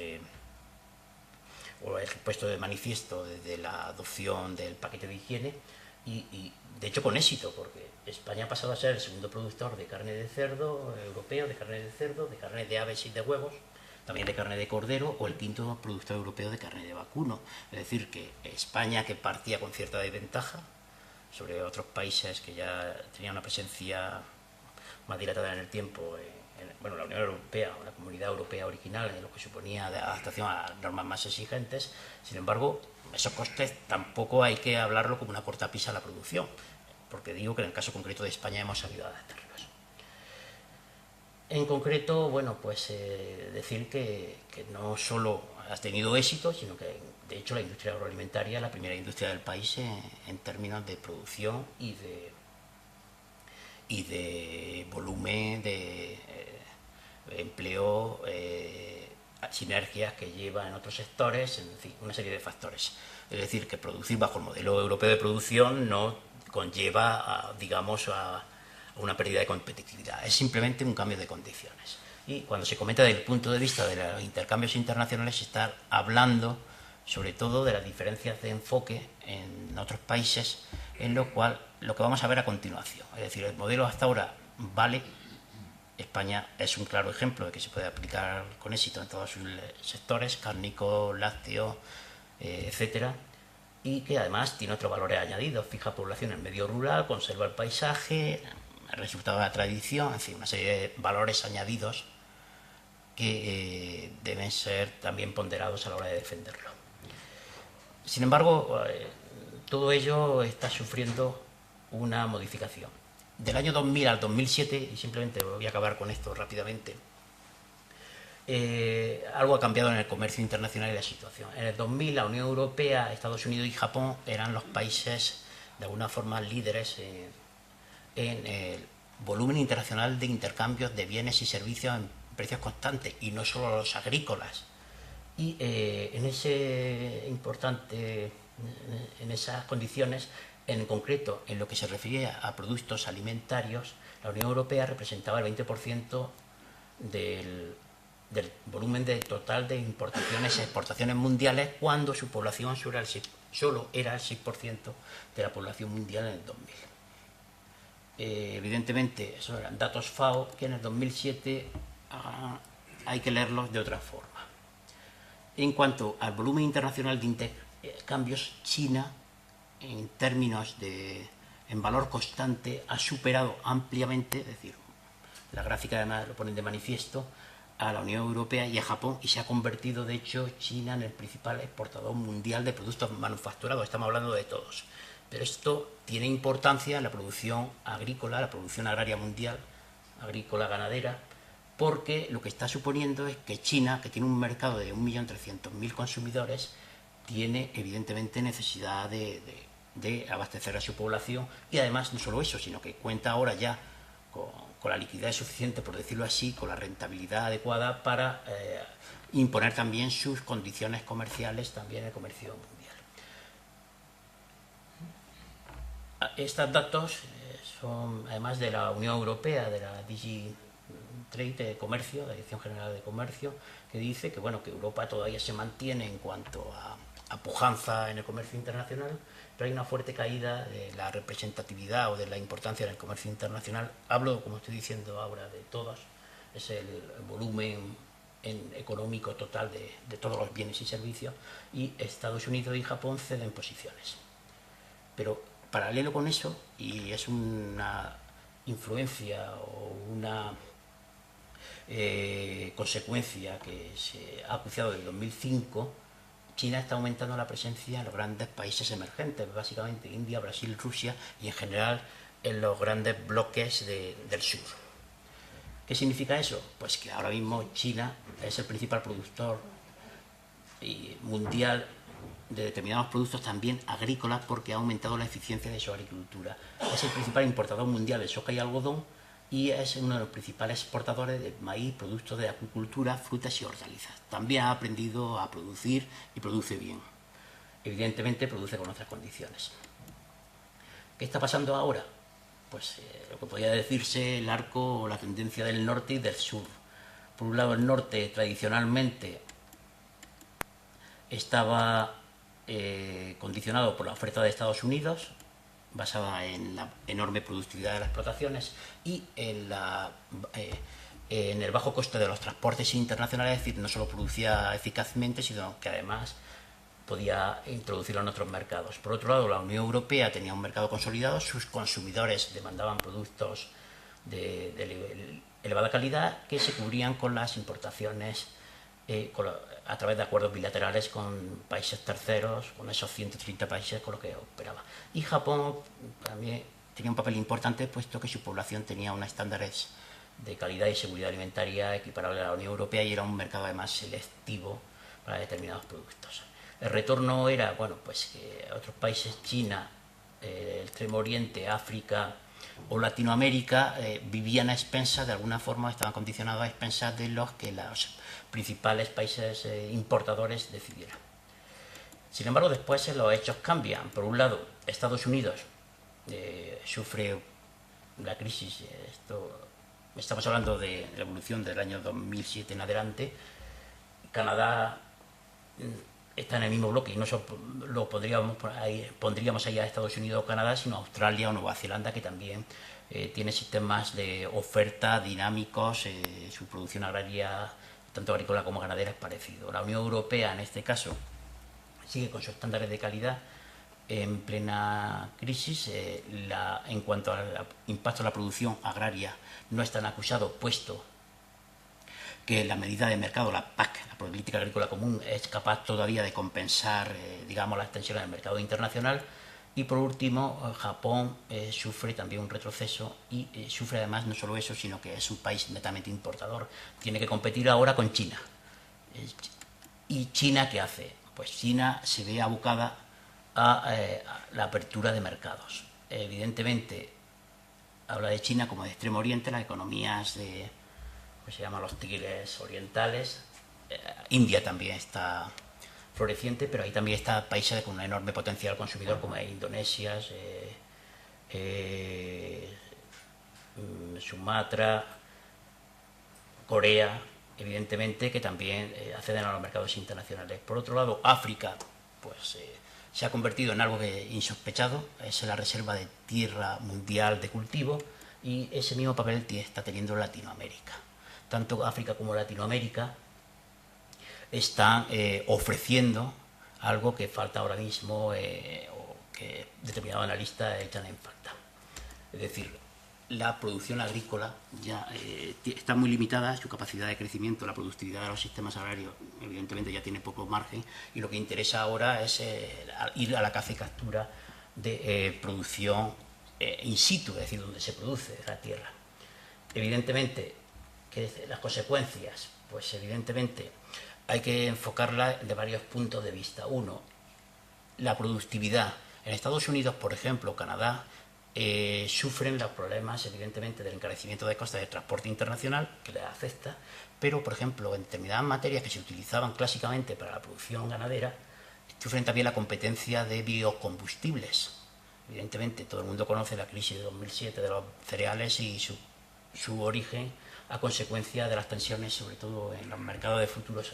o es puesto de manifiesto desde la adopción del paquete de higiene y de hecho con éxito, porque España ha pasado a ser el segundo productor de carne de cerdo europeo, de carne de cerdo, de carne de aves y de huevos, también de carne de cordero, o el quinto productor europeo de carne de vacuno. Es decir, que España, que partía con cierta desventaja sobre otros países que ya tenían una presencia más dilatada en el tiempo, la Unión Europea, la Comunidad Europea original, en lo que suponía de adaptación a normas más exigentes. Sin embargo, esos costes tampoco hay que hablarlo como una cortapisa a la producción, porque digo que en el caso concreto de España hemos sabido adaptarlos. En concreto, bueno, pues decir que no solo has tenido éxito, sino que de hecho la industria agroalimentaria es la primera industria del país en términos de producción y de volumen de empleo, sinergias que lleva en otros sectores, en fin, una serie de factores. Es decir, que producir bajo el modelo europeo de producción no conlleva, digamos, a una pérdida de competitividad, es simplemente un cambio de condiciones. Y cuando se comenta desde el punto de vista de los intercambios internacionales, se está hablando sobre todo de las diferencias de enfoque en otros países, en lo cual lo que vamos a ver a continuación. Es decir, el modelo hasta ahora vale. España es un claro ejemplo de que se puede aplicar con éxito en todos sus sectores, cárnico, lácteo, etcétera, y que además tiene otros valores añadidos: fija población en el medio rural, conserva el paisaje, el resultado de la tradición, en fin, una serie de valores añadidos que deben ser también ponderados a la hora de defenderlo. Sin embargo, todo ello está sufriendo una modificación. Del año 2000 al 2007, y simplemente voy a acabar con esto rápidamente, algo ha cambiado en el comercio internacional y la situación. En el 2000 la Unión Europea, Estados Unidos y Japón eran los países de alguna forma líderes en el volumen internacional de intercambios de bienes y servicios en precios constantes, y no solo los agrícolas. Y en esas condiciones, en concreto en lo que se refiere a productos alimentarios, la Unión Europea representaba el 20% del volumen total de importaciones y exportaciones mundiales, cuando su población solo era el 6% de la población mundial en el 2000. evidentemente, esos eran datos FAO, que en el 2007 hay que leerlos de otra forma. En cuanto al volumen internacional de intercambios, China, en términos en valor constante, ha superado ampliamente, es decir, la gráfica además lo ponen de manifiesto, a la Unión Europea y a Japón, y se ha convertido, de hecho, China en el principal exportador mundial de productos manufacturados. Estamos hablando de todos. Pero esto tiene importancia en la producción agrícola, la producción agraria mundial, agrícola ganadera, porque lo que está suponiendo es que China, que tiene un mercado de 1.300.000 consumidores, tiene evidentemente necesidad de abastecer a su población, y además no solo eso, sino que cuenta ahora ya con la liquidez suficiente, por decirlo así, con la rentabilidad adecuada para imponer también sus condiciones comerciales también en el comercio mundial. Estos datos son además de la Unión Europea, de la DG Trade de Comercio, la Dirección General de Comercio, que dice que, bueno, que Europa todavía se mantiene en cuanto a pujanza en el comercio internacional, pero hay una fuerte caída de la representatividad o de la importancia del comercio internacional. Hablo, como estoy diciendo ahora, de todos, es el volumen económico total de todos los bienes y servicios, y Estados Unidos y Japón ceden posiciones. Pero paralelo con eso, y es una influencia o una consecuencia que se ha acuciado desde el 2005, China está aumentando la presencia en los grandes países emergentes, básicamente India, Brasil, Rusia, y en general en los grandes bloques del sur. ¿Qué significa eso? Pues que ahora mismo China es el principal productor mundial de determinados productos, también agrícolas, porque ha aumentado la eficiencia de su agricultura. Es el principal importador mundial de soja y algodón, y es uno de los principales exportadores de maíz, productos de acuicultura, frutas y hortalizas. También ha aprendido a producir y produce bien. Evidentemente produce con otras condiciones. ¿Qué está pasando ahora? Pues lo que podría decirse el arco o la tendencia del norte y del sur. Por un lado, el norte tradicionalmente estaba condicionado por la oferta de Estados Unidos, basada en la enorme productividad de las explotaciones y en el bajo coste de los transportes internacionales, es decir, no solo producía eficazmente, sino que además podía introducirlo en otros mercados. Por otro lado, la Unión Europea tenía un mercado consolidado, sus consumidores demandaban productos de elevada calidad que se cubrían con las importaciones a través de acuerdos bilaterales con países terceros, con esos 130 países con los que operaba. Y Japón también tenía un papel importante, puesto que su población tenía unos estándares de calidad y seguridad alimentaria equiparables a la Unión Europea, y era un mercado además selectivo para determinados productos. El retorno era, bueno, pues que otros países, China, el Extremo Oriente, África o Latinoamérica, vivían a expensas, de alguna forma estaban condicionados a expensas de los que los principales países importadores decidieran. Sin embargo, después los hechos cambian. Por un lado, Estados Unidos sufre la crisis, estamos hablando de la evolución del año 2007 en adelante. Canadá está en el mismo bloque, y no solo lo pondríamos ahí a Estados Unidos o Canadá, sino a Australia o Nueva Zelanda, que también tiene sistemas de oferta dinámicos, su producción agraria, tanto agrícola como ganadera, es parecido. La Unión Europea, en este caso, sigue con sus estándares de calidad en plena crisis. En cuanto al impacto de la producción agraria, no es tan acusado, puesto que la medida de mercado, la PAC, la Política Agrícola Común, es capaz todavía de compensar, digamos, las tensiones del mercado internacional. Y por último, Japón sufre también un retroceso, y sufre además no solo eso, sino que es un país netamente importador. Tiene que competir ahora con China. ¿Y China qué hace? Pues China se ve abocada a la apertura de mercados. Evidentemente, habla de China como de Extremo Oriente, las economías de, pues se llaman los tigres orientales. India también está floreciente, pero ahí también está países con un enorme potencial consumidor, como Indonesia, Sumatra, Corea, evidentemente, que también acceden a los mercados internacionales. Por otro lado, África, pues se ha convertido en algo insospechado, es la reserva de tierra mundial de cultivo, y ese mismo papel está teniendo Latinoamérica. Tanto África como Latinoamérica están ofreciendo algo que falta ahora mismo o que determinados analistas echan en falta. Es decir, la producción agrícola ya está muy limitada, su capacidad de crecimiento, la productividad de los sistemas agrarios evidentemente ya tiene poco margen, y lo que interesa ahora es ir a la caza y captura de producción in situ, es decir, donde se produce la tierra. Evidentemente, ¿qué las consecuencias? Pues evidentemente hay que enfocarla de varios puntos de vista. Uno, la productividad. En Estados Unidos, por ejemplo, Canadá, sufren los problemas, evidentemente, del encarecimiento de costes de transporte internacional, que les afecta, pero, por ejemplo, en determinadas materias que se utilizaban clásicamente para la producción ganadera, sufren también la competencia de biocombustibles. Evidentemente, todo el mundo conoce la crisis de 2007 de los cereales y su origen a consecuencia de las tensiones, sobre todo en los mercados de futuros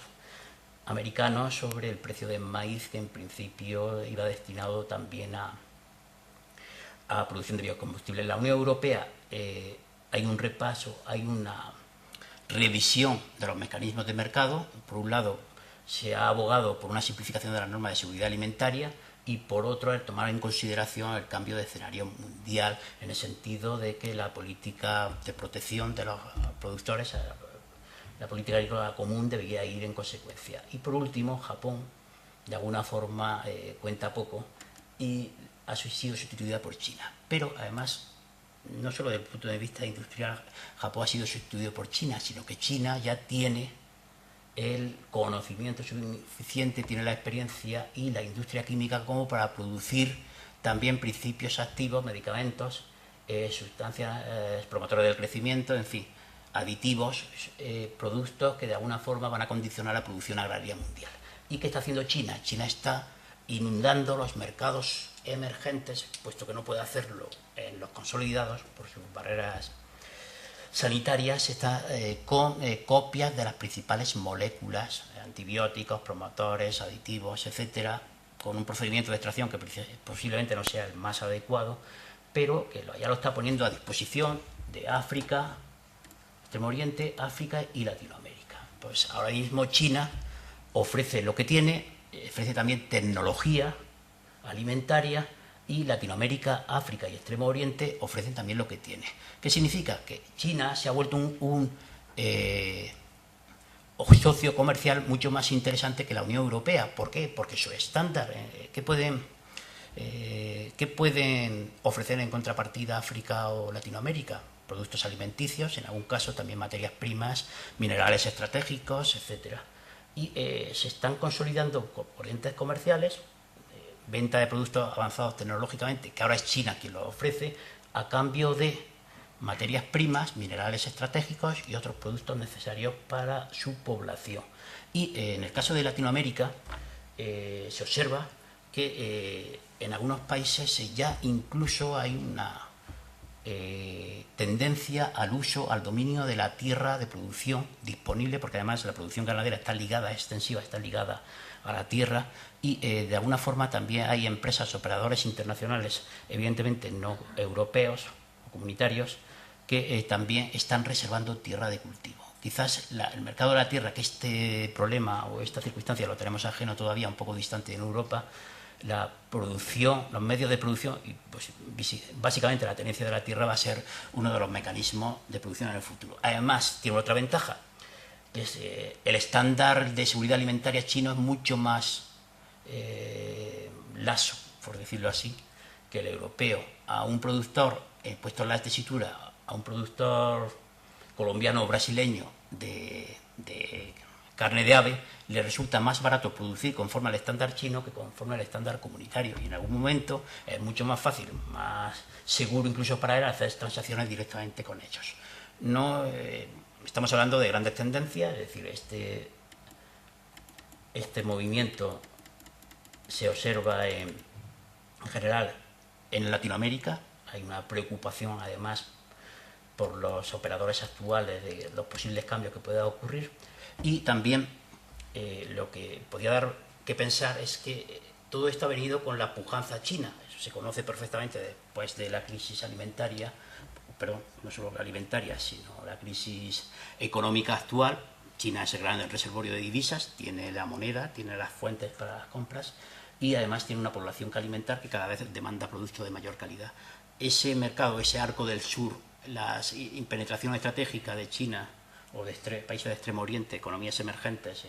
americanos, sobre el precio del maíz, que en principio iba destinado también a producción de biocombustibles. En la Unión Europea hay un repaso, hay una revisión de los mecanismos de mercado. Por un lado, se ha abogado por una simplificación de las normas de seguridad alimentaria, y por otro, el tomar en consideración el cambio de escenario mundial, en el sentido de que la política de protección de los productores, la política agrícola común, debería ir en consecuencia. Y por último, Japón, de alguna forma, cuenta poco y ha sido sustituida por China. Pero además, no solo desde el punto de vista industrial, Japón ha sido sustituido por China, sino que China ya tiene el conocimiento suficiente, tiene la experiencia y la industria química como para producir también principios activos, medicamentos, sustancias promotoras del crecimiento, en fin, aditivos, productos que de alguna forma van a condicionar la producción agraria mundial. ¿Y qué está haciendo China? China está inundando los mercados emergentes, puesto que no puede hacerlo en los consolidados por sus barreras sanitarias, está con copias de las principales moléculas, antibióticos, promotores, aditivos, etcétera, con un procedimiento de extracción que posiblemente no sea el más adecuado, pero que ya lo está poniendo a disposición de África, Extremo Oriente, África y Latinoamérica. Pues ahora mismo China ofrece lo que tiene, ofrece también tecnología alimentaria, y Latinoamérica, África y Extremo Oriente ofrecen también lo que tiene. ¿Qué significa? Que China se ha vuelto un socio comercial mucho más interesante que la Unión Europea. ¿Por qué? Porque su estándar, ¿qué pueden ofrecer en contrapartida África o Latinoamérica? Productos alimenticios, en algún caso también materias primas, minerales estratégicos, etcétera. Y se están consolidando corrientes comerciales, venta de productos avanzados tecnológicamente, que ahora es China quien los ofrece, a cambio de materias primas, minerales estratégicos y otros productos necesarios para su población. Y en el caso de Latinoamérica se observa que en algunos países ya incluso hay una tendencia al uso, al dominio de la tierra de producción disponible, porque además la producción ganadera está ligada, extensiva, está ligada a la tierra, y de alguna forma también hay empresas, operadores internacionales, evidentemente no europeos o comunitarios, que también están reservando tierra de cultivo. Quizás el mercado de la tierra, que este problema o esta circunstancia lo tenemos ajeno todavía, un poco distante en Europa, la producción, los medios de producción, y pues, básicamente la tenencia de la tierra va a ser uno de los mecanismos de producción en el futuro. Además, tiene otra ventaja, que es el estándar de seguridad alimentaria chino es mucho más laso, por decirlo así, que el europeo. A un productor, puesto en la tesitura, a un productor colombiano o brasileño de carne de ave, le resulta más barato producir conforme al estándar chino que conforme al estándar comunitario, y en algún momento es mucho más fácil, más seguro incluso para él, hacer transacciones directamente con ellos. No estamos hablando de grandes tendencias, es decir, este movimiento se observa en general en Latinoamérica. Hay una preocupación además por los operadores actuales de los posibles cambios que puedan ocurrir, y también lo que podría dar que pensar es que todo esto ha venido con la pujanza china. Eso se conoce perfectamente después de la crisis alimentaria, perdón, no solo la alimentaria, sino la crisis económica actual. China es el gran reservorio de divisas, tiene la moneda, tiene las fuentes para las compras y además tiene una población que alimentar que cada vez demanda productos de mayor calidad. Ese mercado, ese arco del sur, la penetración estratégica de China o de países de Extremo Oriente, economías emergentes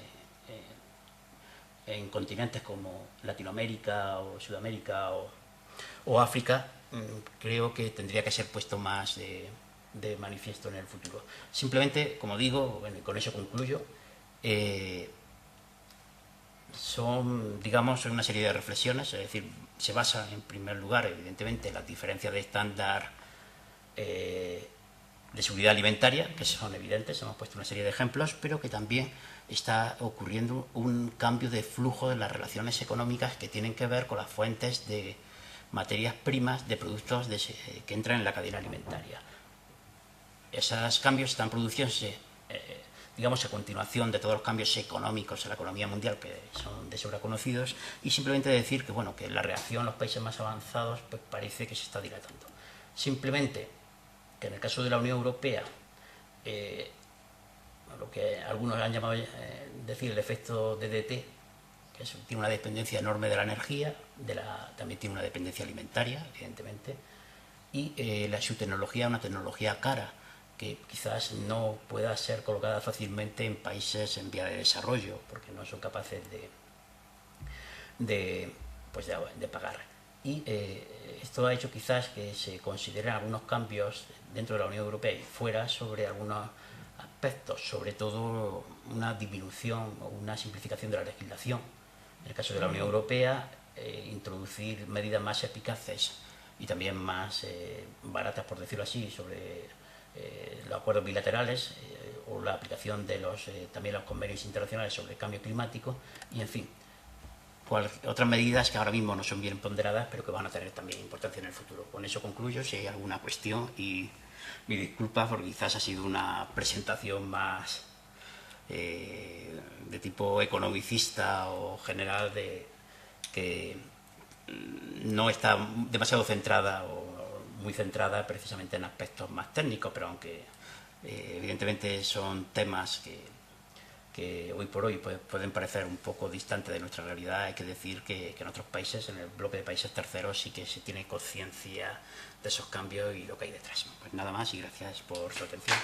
en continentes como Latinoamérica o Sudamérica o África, creo que tendría que ser puesto más de manifiesto en el futuro. Simplemente, como digo, bueno, y con eso concluyo, son, digamos, una serie de reflexiones, es decir, se basa en primer lugar, evidentemente, en las diferencias de estándar de seguridad alimentaria, que son evidentes, hemos puesto una serie de ejemplos, pero que también está ocurriendo un cambio de flujo de las relaciones económicas que tienen que ver con las fuentes de materias primas de productos que entran en la cadena alimentaria. Esos cambios están produciéndose, digamos, a continuación de todos los cambios económicos en la economía mundial que son de sobra conocidos, y simplemente decir que, bueno, que la reacción en los países más avanzados pues, parece que se está dilatando. Simplemente que en el caso de la Unión Europea, lo que algunos han llamado decir el efecto DDT, que tiene una dependencia enorme de la energía, también tiene una dependencia alimentaria, evidentemente, y su tecnología es una tecnología cara, que quizás no pueda ser colocada fácilmente en países en vía de desarrollo, porque no son capaces de pagar. Y esto ha hecho quizás que se consideren algunos cambios dentro de la Unión Europea y fuera sobre algunos aspectos, sobre todo una disminución o una simplificación de la legislación. En el caso de la Unión Europea, introducir medidas más eficaces y también más baratas, por decirlo así, sobre los acuerdos bilaterales o la aplicación de también los convenios internacionales sobre el cambio climático y, en fin, otras medidas que ahora mismo no son bien ponderadas, pero que van a tener también importancia en el futuro. Con eso concluyo. Si hay alguna cuestión, y mi disculpa porque quizás ha sido una presentación más de tipo economicista o general, que no está demasiado centrada o muy centrada precisamente en aspectos más técnicos, pero aunque evidentemente son temas que hoy por hoy pueden parecer un poco distantes de nuestra realidad, hay que decir que en otros países, en el bloque de países terceros, sí que se tiene conciencia de esos cambios y lo que hay detrás. Pues nada más y gracias por su atención.